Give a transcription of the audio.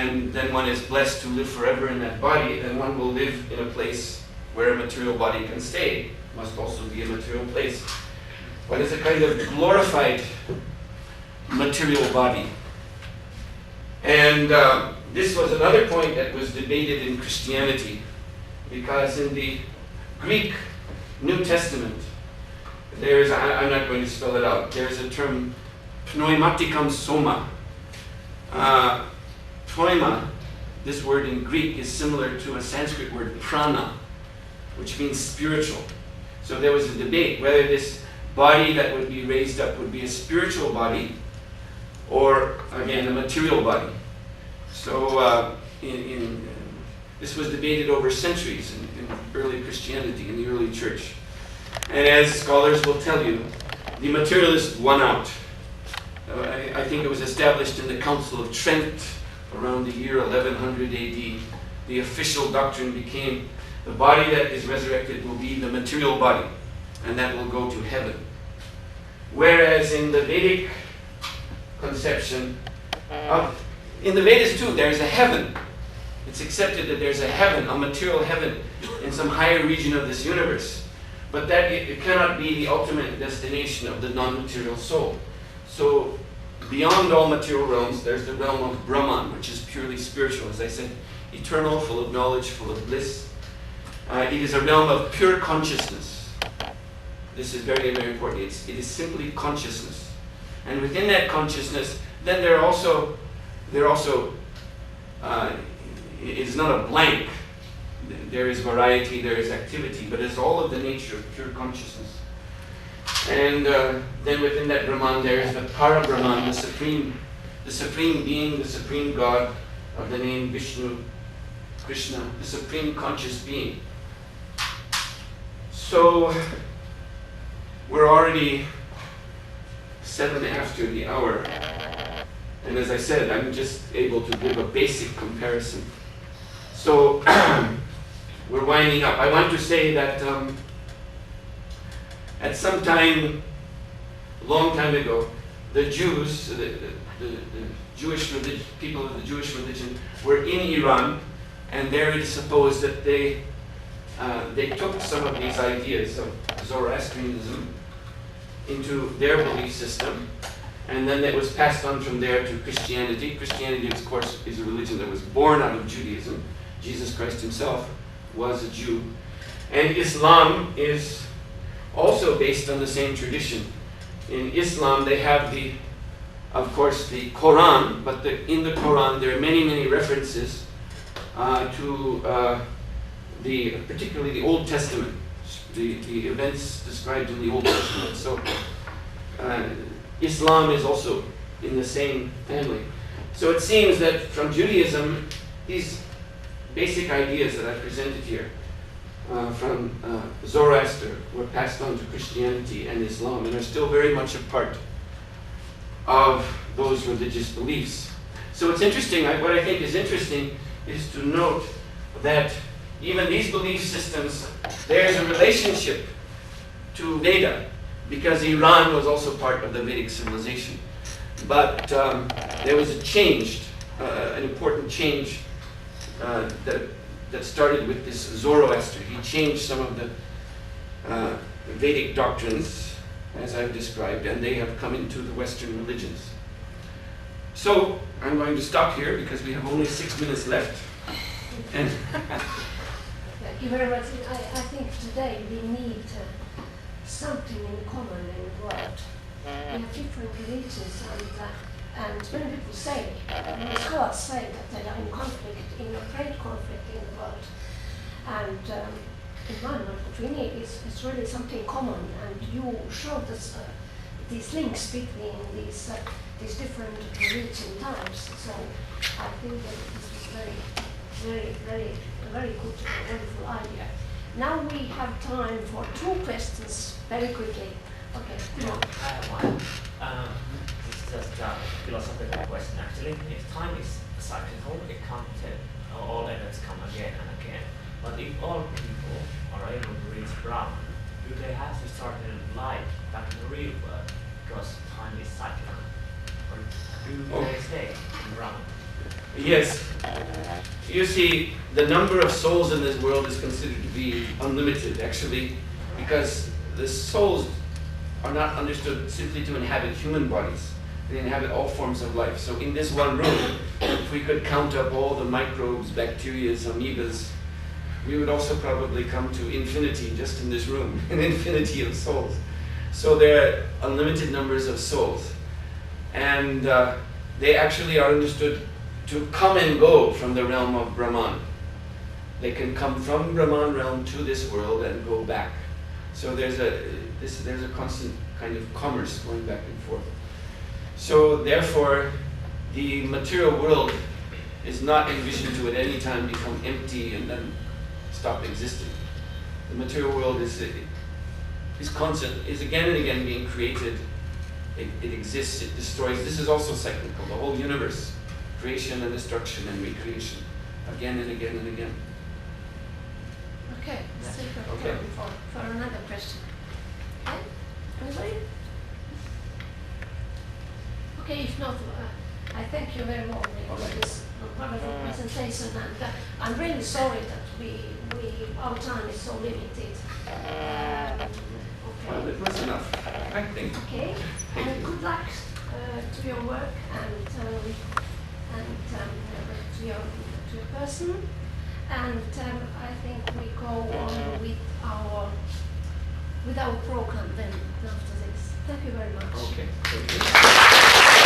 and then one is blessed to live forever in that body, then one will live in a place where a material body can stay. It must also be a material place. But it's a kind of glorified material body. And this was another point that was debated in Christianity, because in the Greek New Testament, there's, I'm not going to spell it out, there's a term, pneumatikam soma. Pneuma, this word in Greek, is similar to a Sanskrit word prana, which means spiritual. So there was a debate whether this body that would be raised up would be a spiritual body or, again, a material body. So this was debated over centuries in early Christianity, in the early church. And as scholars will tell you, the materialist won out. I think it was established in the Council of Trent around the year 1100 AD. The official doctrine became the body that is resurrected will be the material body, and that will go to heaven. Whereas in the Vedic conception, in the Vedas too, there's a heaven. It's accepted that there's a heaven, a material heaven, in some higher region of this universe. But that it cannot be the ultimate destination of the non-material soul. So beyond all material realms, there's the realm of Brahman, which is purely spiritual, as I said, eternal, full of knowledge, full of bliss. It is a realm of pure consciousness. This is very, very important. It is simply consciousness. And within that consciousness, then it is not a blank. There is variety, there is activity, but it's all of the nature of pure consciousness. And then within that Brahman, there is the Para-Brahman, the supreme being, the supreme God of the name Vishnu, Krishna, the supreme conscious being. So we're already 7 after the hour. And as I said, I'm just able to give a basic comparison. So we're winding up. I want to say that at some time, a long time ago, the Jews, the Jewish religion, people of the Jewish religion, were in Iran, and there it is supposed that they took some of these ideas of Zoroastrianism into their belief system, and then it was passed on from there to Christianity. Christianity, of course, is a religion that was born out of Judaism. Jesus Christ himself was a Jew. And Islam is also based on the same tradition. In Islam, they have of course, the Quran, but in the Quran there are many, many references to particularly the Old Testament, the events described in the Old Testament. So Islam is also in the same family. So it seems that from Judaism, these basic ideas that I presented here from Zoroaster were passed on to Christianity and Islam and are still very much a part of those religious beliefs. So it's interesting, what I think is interesting is to note that even these belief systems, there's a relationship to Veda, because Iran was also part of the Vedic civilization. But there was a change, an important change that started with this Zoroaster. He changed some of the Vedic doctrines, as I've described, and they have come into the Western religions. So I'm going to stop here because we have only 6 minutes left. And Thank you very much. I think today we need something in common in the world. We have different religions, and when people say, the scholars say that they are in conflict, in a great conflict in the world, and in my mind, what we need is really something common, and you showed us these links between these different religion types. So I think that this was very good, wonderful idea. Now we have time for 2 questions very quickly. Okay, come on. I have one. It's just a philosophical question actually. If time is cyclical, it can't all events come again and again. But if all people are able to reach Brahman, do they have to start their life back in the real world because time is cyclical? Or do they stay in Brahman? Yes. You see, the number of souls in this world is considered to be unlimited, actually, because the souls are not understood simply to inhabit human bodies. They inhabit all forms of life. So in this one room, if we could count up all the microbes, bacteria, amoebas, we would also probably come to infinity just in this room, an infinity of souls. So there are unlimited numbers of souls. And they actually are understood to come and go from the realm of Brahman. They can come from Brahman realm to this world and go back. So there's a constant kind of commerce going back and forth. So therefore, the material world is not envisioned to at any time become empty and then stop existing. The material world is constant, is again and again being created. It exists, it destroys. This is also cyclical, the whole universe. Creation and destruction and recreation. Again and again and again. Okay, let's take a Okay. turn for another question. Okay? Anybody? Okay, if not, I thank you very much for this wonderful presentation, and I'm really sorry that our time is so limited. Well, Okay. it was enough, I think. Okay, and good luck to your work and to your person. And I think we go on with our program then after this. Thank you very much. Okay. Thank you.